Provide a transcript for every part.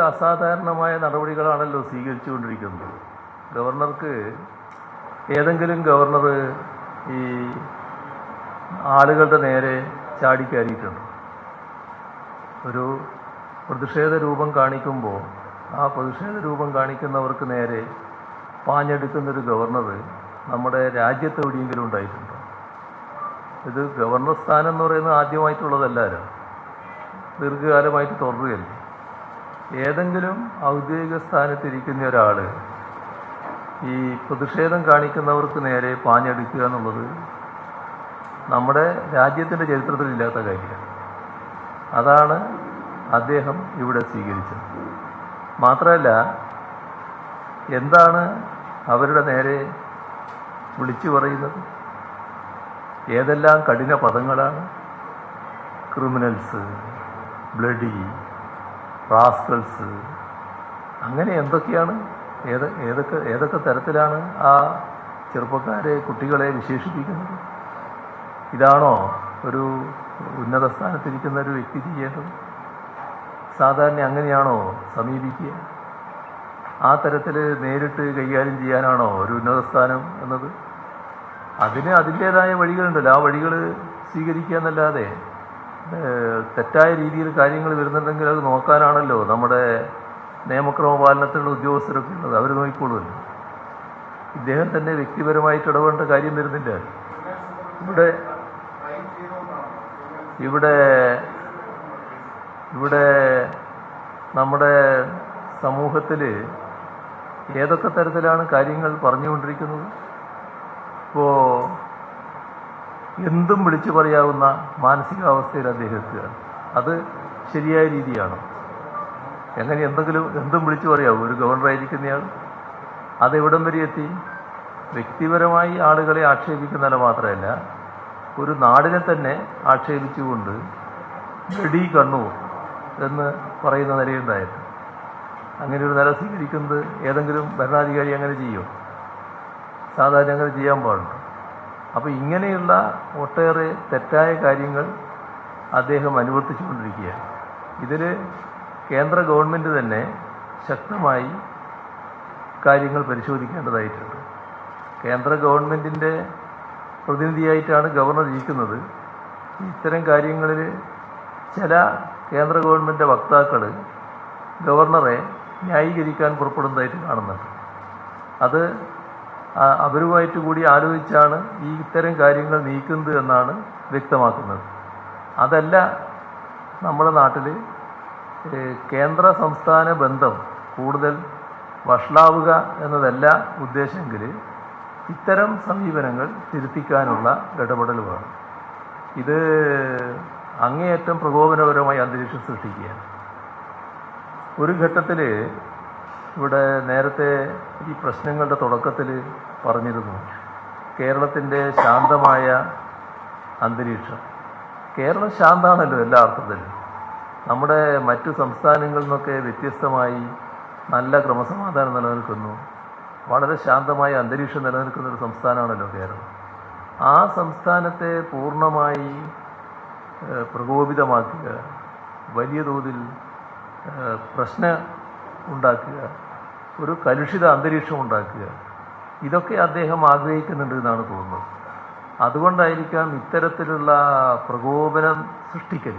അസാധാരണമായ നടപടികളാണല്ലോ സ്വീകരിച്ചുകൊണ്ടിരിക്കുന്നത്. ഗവർണർക്ക് ഏതെങ്കിലും ഗവർണർ ഈ ആളുകളുടെ നേരെ ചാടിക്കയറിയിട്ടുണ്ട്. ഒരു പ്രതിഷേധ രൂപം കാണിക്കുമ്പോൾ ആ പ്രതിഷേധ രൂപം കാണിക്കുന്നവർക്ക് നേരെ പാഞ്ഞെടുക്കുന്നൊരു ഗവർണർ നമ്മുടെ രാജ്യത്ത് എവിടെയെങ്കിലും ഉണ്ടായിട്ടുണ്ടോ? ഇത് ഗവർണർ സ്ഥാനം എന്ന് പറയുന്നത് ആദ്യമായിട്ടുള്ളതല്ലല്ലോ, ദീർഘകാലമായിട്ട് തുടരുകയല്ലേ. ഏതെങ്കിലും ഔദ്യോഗിക സ്ഥാനത്തിരിക്കുന്ന ഒരാൾ ഈ പ്രതിഷേധം കാണിക്കുന്നവർക്ക് നേരെ പാഞ്ഞെടുക്കുക എന്നുള്ളത് നമ്മുടെ രാജ്യത്തിൻ്റെ ചരിത്രത്തിലില്ലാത്ത കാര്യമാണ്. അതാണ് അദ്ദേഹം ഇവിടെ സ്വീകരിച്ചത്. മാത്രമല്ല, എന്താണ് അവരുടെ നേരെ വിളിച്ചു പറയുന്നത്? ഏതെല്ലാം കഠിന പദങ്ങളാണ്! ക്രിമിനൽസ്, ബ്ലഡി, റാസ്കൽസ്, അങ്ങനെ എന്തൊക്കെയാണ്, ഏതൊക്കെ തരത്തിലാണ് ആ ചെറുപ്പക്കാരെ, കുട്ടികളെ വിശേഷിപ്പിക്കുന്നത്? ഇതാണോ ഒരു ഉന്നത സ്ഥാനത്തിരിക്കുന്ന ഒരു വ്യക്തി ചെയ്യേണ്ടത്? സാധാരണ അങ്ങനെയാണോ സമീപിക്കുക? ആ തരത്തിൽ നേരിട്ട് കൈകാര്യം ചെയ്യാനാണോ ഒരു ഉന്നത സ്ഥാനം എന്നത്? അതിന് അതിൻ്റേതായ വഴികളുണ്ടല്ലോ. ആ വഴികൾ സ്വീകരിക്കുക എന്നല്ലാതെ തെറ്റായ രീതിയിൽ കാര്യങ്ങൾ വരുന്നുണ്ടെങ്കിൽ അത് നോക്കാനാണല്ലോ നമ്മുടെ നിയമക്രമപാലനത്തിലുള്ള ഉദ്യോഗസ്ഥരൊക്കെ ഉള്ളത്. അവർ നോക്കിക്കൊള്ളുമല്ലോ. ഇദ്ദേഹം തന്നെ വ്യക്തിപരമായിട്ട് ഇടപെടേണ്ട കാര്യം വരുന്നില്ല. ഇവിടെ നമ്മുടെ സമൂഹത്തിൽ ഏതൊക്കെ തരത്തിലാണ് കാര്യങ്ങൾ പറഞ്ഞുകൊണ്ടിരിക്കുന്നത്? ഇപ്പോൾ എന്തും വിളിച്ചു പറയാവുന്ന മാനസികാവസ്ഥയിൽ അദ്ദേഹം എത്തുക. അത് ശരിയായ രീതിയാണോ? എങ്ങനെ എന്തും വിളിച്ചു പറയാവും ഒരു ഗവർണറായിരിക്കുന്നയാൾ? അതെവിടം വരെ എത്തി? വ്യക്തിപരമായി ആളുകളെ ആക്ഷേപിക്കുന്നതല്ല, മാത്രമല്ല ഒരു നാടിനെ തന്നെ ആക്ഷേപിച്ചുകൊണ്ട് വെടി കണ്ണൂർ എന്ന് പറയുന്ന നിലയുണ്ടായിരുന്നു. അങ്ങനെ ഒരു നില സ്വീകരിക്കുന്നത് ഏതെങ്കിലും ഭരണാധികാരി അങ്ങനെ ചെയ്യും? സാധാരണ അങ്ങനെ ചെയ്യാൻ പാടുണ്ട്. അപ്പോൾ ഇങ്ങനെയുള്ള ഒട്ടേറെ തെറ്റായ കാര്യങ്ങൾ അദ്ദേഹം അനുവർത്തിച്ചുകൊണ്ടിരിക്കുകയാണ്. ഇതിൽ കേന്ദ്ര ഗവൺമെൻറ് തന്നെ ശക്തമായി കാര്യങ്ങൾ പരിശോധിക്കേണ്ടതായിട്ടുണ്ട്. കേന്ദ്ര ഗവൺമെൻറ്റിൻ്റെ പ്രതിനിധിയായിട്ടാണ് ഗവർണർ ഇരിക്കുന്നത്. ഇത്തരം കാര്യങ്ങളിൽ ചില കേന്ദ്ര ഗവൺമെൻറ് വക്താക്കൾ ഗവർണറെ ന്യായീകരിക്കാൻ പുറപ്പെടുന്നതായിട്ട് കാണുന്നുണ്ട്. അത് അവരുമായിട്ട് കൂടി ആലോചിച്ചാണ് ഈ ഇത്തരം കാര്യങ്ങൾ നീക്കുന്നത് എന്നാണ് വ്യക്തമാക്കുന്നത്. അതല്ല നമ്മുടെ നാട്ടിൽ കേന്ദ്ര സംസ്ഥാന ബന്ധം കൂടുതൽ വഷളാവുക എന്നതല്ല ഉദ്ദേശമെങ്കിൽ ഇത്തരം സമീപനങ്ങൾ തിരുത്തിക്കാനുള്ള ഇടപെടൽ വേണം. ഇത് അങ്ങേയറ്റം പ്രകോപനപരമായ അന്തരീക്ഷം സൃഷ്ടിക്കുകയാണ്. ഒരു ഘട്ടത്തിൽ ഇവിടെ നേരത്തെ ഈ പ്രശ്നങ്ങളുടെ തുടക്കത്തിൽ പറഞ്ഞിരുന്നു, കേരളത്തിൻ്റെ ശാന്തമായ അന്തരീക്ഷം. കേരളം ശാന്തമാണല്ലോ എല്ലാ അർത്ഥത്തിലും. നമ്മുടെ മറ്റു സംസ്ഥാനങ്ങളിൽ നിന്നൊക്കെ വ്യത്യസ്തമായി നല്ല ക്രമസമാധാനം നിലനിൽക്കുന്നു, വളരെ ശാന്തമായ അന്തരീക്ഷം നിലനിൽക്കുന്ന ഒരു സംസ്ഥാനമാണല്ലോ കേരളം. ആ സംസ്ഥാനത്തെ പൂർണ്ണമായി പ്രകോപിതമാക്കുക, വലിയ തോതിൽ പ്രശ്നം ഉണ്ടാക്കുക, ഒരു കലുഷിത അന്തരീക്ഷം ഉണ്ടാക്കുക, ഇതൊക്കെ അദ്ദേഹം ആഗ്രഹിക്കുന്നുണ്ട് എന്നാണ് തോന്നുന്നത്. അതുകൊണ്ടായിരിക്കാം ഇത്തരത്തിലുള്ള പ്രകോപനം സൃഷ്ടിക്കൽ,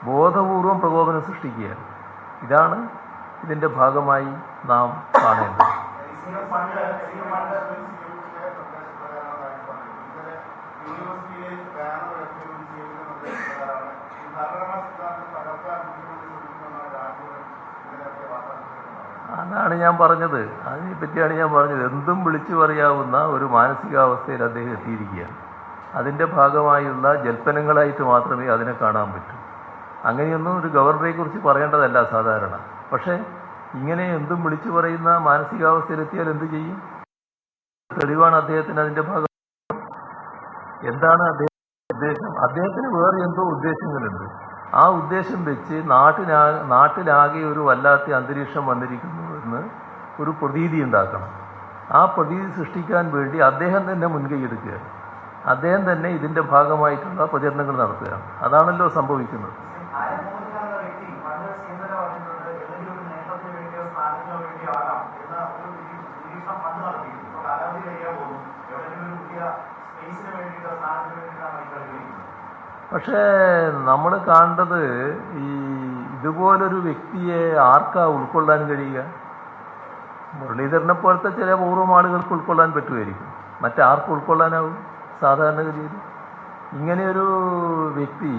ബോധപൂർവം പ്രകോപനം സൃഷ്ടിക്കുക. ഇതാണ് ഇതിൻ്റെ ഭാഗമായി നാം കാണേണ്ടത്. അതാണ് ഞാൻ പറഞ്ഞത്, അതിനെപ്പറ്റിയാണ് ഞാൻ പറഞ്ഞത്. എന്തും വിളിച്ചു പറയാവുന്ന ഒരു മാനസികാവസ്ഥയിൽ അദ്ദേഹം എത്തിയിരിക്കുകയാണ്. അതിൻ്റെ ഭാഗമായുള്ള ജൽപ്പനങ്ങളായിട്ട് മാത്രമേ അതിനെ കാണാൻ പറ്റൂ. അങ്ങനെയൊന്നും ഒരു ഗവർണറെ കുറിച്ച് പറയേണ്ടതല്ല സാധാരണ. പക്ഷേ ഇങ്ങനെ എന്തും വിളിച്ചു പറയുന്ന മാനസികാവസ്ഥയിലെത്തിയാൽ എന്ത് ചെയ്യും? തെളിവാണ് അദ്ദേഹത്തിന് അതിൻ്റെ ഭാഗം. എന്താണ് ഉദ്ദേശം? അദ്ദേഹത്തിന് വേറെ എന്തോ ഉദ്ദേശങ്ങളുണ്ട്. ആ ഉദ്ദേശം വെച്ച് നാട്ടിലാകെ ഒരു വല്ലാത്ത അന്തരീക്ഷം വന്നിരിക്കുന്നു എന്ന് ഒരു പ്രതീതി ഉണ്ടാക്കണം. ആ പ്രതീതി സൃഷ്ടിക്കാൻ വേണ്ടി അദ്ദേഹം തന്നെ മുൻകൈയെടുക്കുക, അദ്ദേഹം തന്നെ ഇതിൻ്റെ ഭാഗമായിട്ടുള്ള പ്രചരണങ്ങൾ നടത്തുകയാണ്. അതാണല്ലോ സംഭവിക്കുന്നത്. പക്ഷേ നമ്മൾ കാണേണ്ടത് ഇതുപോലൊരു വ്യക്തിയെ ആർക്കാ ഉൾക്കൊള്ളാൻ കഴിയുക? മുരളീധരനെ പോലത്തെ ചില പൂർവ്വം ആളുകൾക്ക് ഉൾക്കൊള്ളാൻ പറ്റുമായിരിക്കും, മറ്റാർക്കും ഉൾക്കൊള്ളാനാവും സാധാരണഗതിയിൽ? ഇങ്ങനെയൊരു വ്യക്തി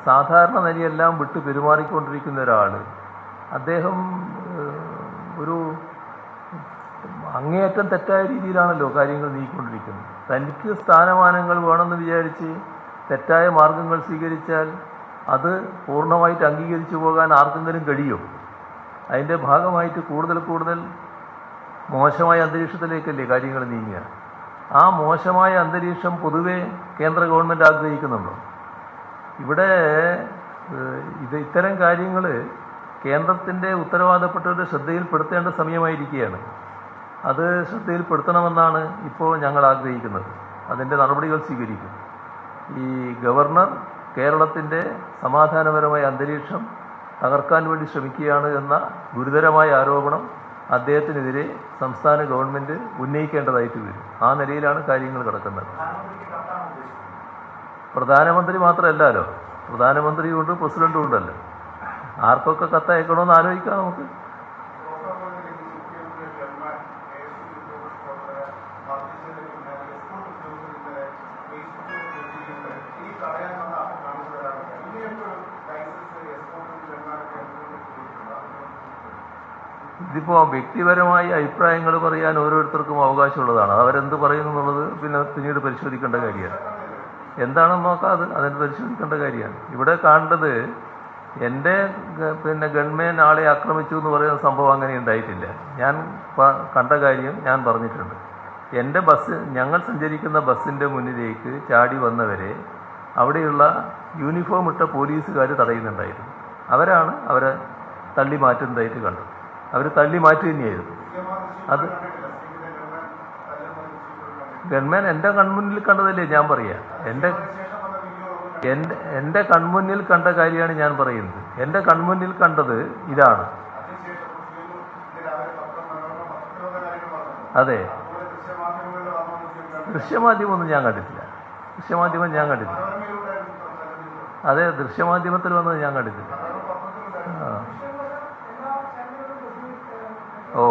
സാധാരണ നിലയെല്ലാം വിട്ട് പെരുമാറിക്കൊണ്ടിരിക്കുന്ന ഒരാൾ, അദ്ദേഹം ഒരു അങ്ങേയറ്റം തെറ്റായ രീതിയിലാണല്ലോ കാര്യങ്ങൾ നീക്കിക്കൊണ്ടിരിക്കുന്നത്. തനിക്ക് സ്ഥാനമാനങ്ങൾ വേണമെന്ന് വിചാരിച്ച് തെറ്റായ മാർഗങ്ങൾ സ്വീകരിച്ചാൽ അത് പൂർണ്ണമായിട്ട് അംഗീകരിച്ചു പോകാൻ ആർക്കെങ്കിലും കഴിയും? അതിൻ്റെ ഭാഗമായിട്ട് കൂടുതൽ മോശമായ അന്തരീക്ഷത്തിലേക്കല്ലേ കാര്യങ്ങൾ നീങ്ങുക. ആ മോശമായ അന്തരീക്ഷം പൊതുവെ കേന്ദ്ര ഗവൺമെൻറ് ആഗ്രഹിക്കുന്നുണ്ടോ? ഇവിടെ ഇത്തരം കാര്യങ്ങൾ കേന്ദ്രത്തിൻ്റെ ഉത്തരവാദപ്പെട്ടവരുടെ ശ്രദ്ധയിൽപ്പെടുത്തേണ്ട സമയമായിരിക്കുകയാണ്. അത് ശ്രദ്ധയിൽപ്പെടുത്തണമെന്നാണ് ഇപ്പോൾ ഞങ്ങൾ ആഗ്രഹിക്കുന്നത്. അതിൻ്റെ നടപടികൾ സ്വീകരിക്കും. ഈ ഗവർണർ കേരളത്തിൻ്റെ സമാധാനപരമായ അന്തരീക്ഷം തകർക്കാൻ വേണ്ടി ശ്രമിക്കുകയാണ് എന്ന ഗുരുതരമായ ആരോപണം അദ്ദേഹത്തിനെതിരെ സംസ്ഥാന ഗവൺമെൻറ് ഉന്നയിക്കേണ്ടതായിട്ട് വരും. ആ നിലയിലാണ് കാര്യങ്ങൾ കിടക്കുന്നത്. പ്രധാനമന്ത്രി മാത്രമല്ലല്ലോ, പ്രധാനമന്ത്രിയുണ്ട്, പ്രസിഡന്റും ഉണ്ടല്ലോ. ആർക്കൊക്കെ കത്തയക്കണമെന്ന് ആലോചിക്കാം നമുക്ക്. ഇതിപ്പോൾ വ്യക്തിപരമായ അഭിപ്രായങ്ങൾ പറയാൻ ഓരോരുത്തർക്കും അവകാശമുള്ളതാണ്. അവരെന്ത് പറയുന്നു എന്നുള്ളത് പിന്നീട് പരിശോധിക്കേണ്ട കാര്യമാണ്. എന്താണെന്ന് നോക്കാതെ അതിന് പരിശോധിക്കേണ്ട കാര്യമാണ്. ഇവിടെ കാണേണ്ടത് എൻ്റെ ഗൺമാൻ ആളെ ആക്രമിച്ചു എന്ന് പറയുന്ന സംഭവം അങ്ങനെ ഉണ്ടായിട്ടില്ല. ഞാൻ കണ്ട കാര്യം ഞാൻ പറഞ്ഞിട്ടുണ്ട്. എൻ്റെ ഞങ്ങൾ സഞ്ചരിക്കുന്ന ബസ്സിൻ്റെ മുന്നിലേക്ക് ചാടി വന്നവരെ അവിടെയുള്ള യൂണിഫോം ഇട്ട പോലീസുകാർ തടയുന്നുണ്ടായിരുന്നു. അവരാണ് അവരെ തള്ളി മാറ്റുന്നതായിട്ട് കണ്ടത്. അവർ തള്ളി മാറ്റി തന്നെയായിരുന്നു. അത് ഗൺമാൻ എൻ്റെ കൺമുന്നിൽ കണ്ടതല്ലേ ഞാൻ പറയാ. എൻ്റെ കൺമുന്നിൽ കണ്ട കാര്യമാണ് ഞാൻ പറയുന്നത്. എൻ്റെ കൺമുന്നിൽ കണ്ടത് ഇതാണ്. അതെ, ദൃശ്യമാധ്യമൊന്നും ഞാൻ കണ്ടിട്ടില്ല. ദൃശ്യമാധ്യമം ഞാൻ കണ്ടിട്ടില്ല. അതെ, ദൃശ്യമാധ്യമത്തിൽ വന്നത് ഞാൻ കണ്ടിട്ടില്ല. ഓ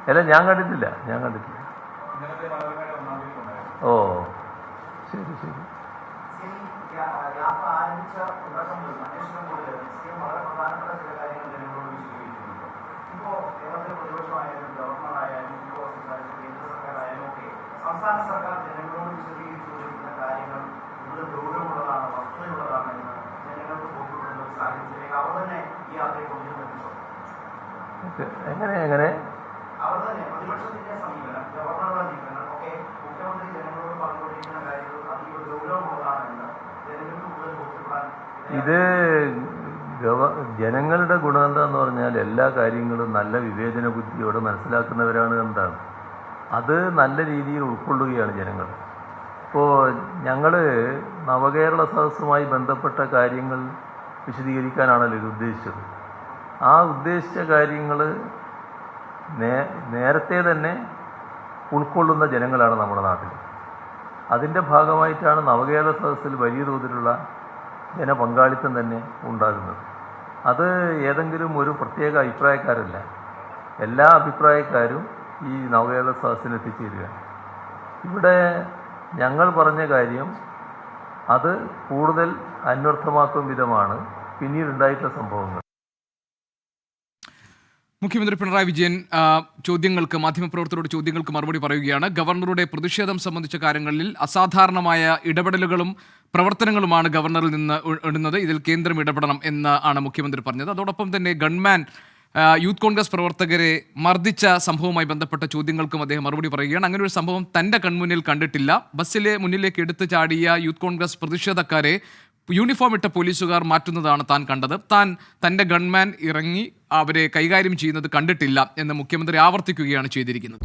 അല്ല, ഞാൻ കണ്ടിട്ടില്ല. ഓ ശരി. സംസ്ഥാന സർക്കാർ ജനങ്ങളോട് വിശദീകരിച്ചുകൊണ്ടിരിക്കുന്ന കാര്യങ്ങൾ കൂടുതൽ ഗൗരവമുള്ളതാണ്, വസ്തുതയുള്ളതാണ് എന്ന് ജനങ്ങൾക്ക് ബോധ്യപ്പെടുന്ന ഒരു സാഹചര്യത്തിലേക്ക് അവർ തന്നെ ഈ യാത്രയെ കൊണ്ടുവന്നിട്ടുണ്ട്. എങ്ങനെ അവർ തന്നെ പ്രതിപക്ഷത്തിന്റെ സമീപനം, ഗവർണറുടെ നീക്കങ്ങൾ ഒക്കെ മുഖ്യമന്ത്രി ജനങ്ങളോട് പറഞ്ഞുകൊണ്ടിരിക്കുന്ന കാര്യങ്ങൾ അതീവ ഗൗരവമുള്ളതാണെന്ന് ജനങ്ങൾക്ക് കൂടുതൽ ബോധ്യപ്പെടാൻ ഇത് ജനങ്ങളുടെ ഗുണം എന്താന്ന് പറഞ്ഞാൽ എല്ലാ കാര്യങ്ങളും നല്ല വിവേചന ബുദ്ധിയോടെ മനസ്സിലാക്കുന്നവരാണ് എന്താണ്. അത് നല്ല രീതിയിൽ ഉൾക്കൊള്ളുകയാണ് ജനങ്ങൾ. ഇപ്പോൾ ഞങ്ങൾ നവകേരള സദസ്സുമായി ബന്ധപ്പെട്ട കാര്യങ്ങൾ വിശദീകരിക്കാനാണല്ലോ ഇത് ഉദ്ദേശിച്ചത്. ആ ഉദ്ദേശിച്ച കാര്യങ്ങൾ നേരത്തെ തന്നെ ഉൾക്കൊള്ളുന്ന ജനങ്ങളാണ് നമ്മുടെ നാട്ടിൽ. അതിൻ്റെ ഭാഗമായിട്ടാണ് നവകേരള സദസ്സിൽ വലിയ തോതിലുള്ള ജനപങ്കാളിത്തം തന്നെ ഉണ്ടാകുന്നത്. അത് ഏതെങ്കിലും ഒരു പ്രത്യേക അഭിപ്രായക്കാരല്ല, എല്ലാ അഭിപ്രായക്കാരും ഈ നവകേരള സദസ്സിന് എത്തിച്ചേരുകയാണ്. ഇവിടെ ഞങ്ങൾ പറഞ്ഞ കാര്യം അത് കൂടുതൽ അന്വർത്ഥമാക്കും വിധമാണ് പിന്നീടുണ്ടായിട്ടുള്ള സംഭവങ്ങൾ. മുഖ്യമന്ത്രി പിണറായി വിജയൻ മാധ്യമപ്രവർത്തകരുടെ ചോദ്യങ്ങൾക്ക് മറുപടി പറയുകയാണ്. ഗവർണറുടെ പ്രതിഷേധം സംബന്ധിച്ച കാര്യങ്ങളിൽ അസാധാരണമായ ഇടപെടലുകളും പ്രവർത്തനങ്ങളുമാണ് ഗവർണറിൽ നിന്ന് ഇടുന്നത്. ഇതിൽ കേന്ദ്രം ഇടപെടണം എന്നാണ് മുഖ്യമന്ത്രി പറഞ്ഞത്. അതോടൊപ്പം തന്നെ ഗൺമാൻ യൂത്ത് കോൺഗ്രസ് പ്രവർത്തകരെ മർദ്ദിച്ച സംഭവവുമായി ബന്ധപ്പെട്ട ചോദ്യങ്ങൾക്കും അദ്ദേഹം മറുപടി പറയുകയാണ്. അങ്ങനെ ഒരു സംഭവം തൻ്റെ കൺമുന്നിൽ കണ്ടിട്ടില്ല. ബസ്സിലെ മുന്നിലേക്ക് എടുത്തു ചാടിയ യൂത്ത് കോൺഗ്രസ് പ്രതിഷേധക്കാരെ യൂണിഫോം ഇട്ട പോലീസുകാർ മാറ്റുന്നതാണ് താൻ കണ്ടത്. തൻ്റെ ഗൺമാൻ ഇറങ്ങി അവരെ കൈകാര്യം ചെയ്യുന്നത് കണ്ടിട്ടില്ല എന്ന് മുഖ്യമന്ത്രി ആവർത്തിക്കുകയാണ് ചെയ്തിരിക്കുന്നത്.